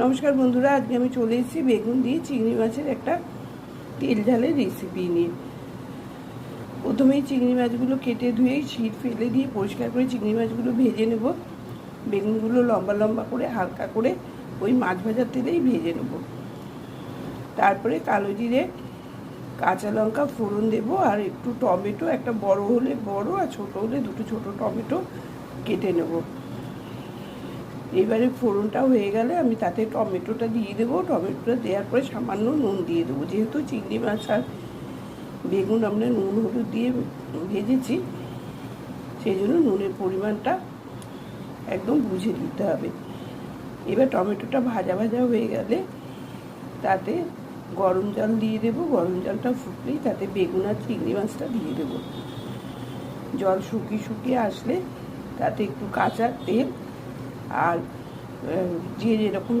নমস্কার বন্ধুরা, আজকে আমি চলে এসেছি বেগুন দিয়ে চিংড়ি মাছের একটা তেল ঝালের রেসিপি নিয়ে। প্রথমেই চিংড়ি মাছগুলো কেটে ধুয়ে ছিট ফেলে দিয়ে পরিষ্কার করে চিংড়ি মাছগুলো ভেজে নেব। বেগুনগুলো লম্বা লম্বা করে হালকা করে ওই মাছ ভাজার তেলেই ভেজে নেব। তারপরে কালো জিরে, কাঁচা লঙ্কা ফোড়ন দেব, আর একটু টমেটো, একটা বড় হলে বড় আর ছোট হলে দুটো ছোট টমেটো কেটে নেব। এবারে ফোড়নটা হয়ে গেলে আমি তাতে টমেটোটা দিয়ে দেবো। টমেটোটা দেওয়ার পরে সামান্য নুন দিয়ে দেবো। যেহেতু চিংড়ি মাছ আর বেগুন আমরা নুন হলুদ দিয়ে ভেজেছি, সেই জন্য নুনের পরিমাণটা একদম বুঝে দিতে হবে। এবার টমেটোটা ভাজা ভাজা হয়ে গেলে তাতে গরম জল দিয়ে দেবো। গরম জলটা ফুটলেই তাতে বেগুন আর চিংড়ি মাছটা দিয়ে দেবো। জল শুকিয়ে শুকিয়ে আসলে তাতে একটু কাঁচা তেল আর যে যেরকম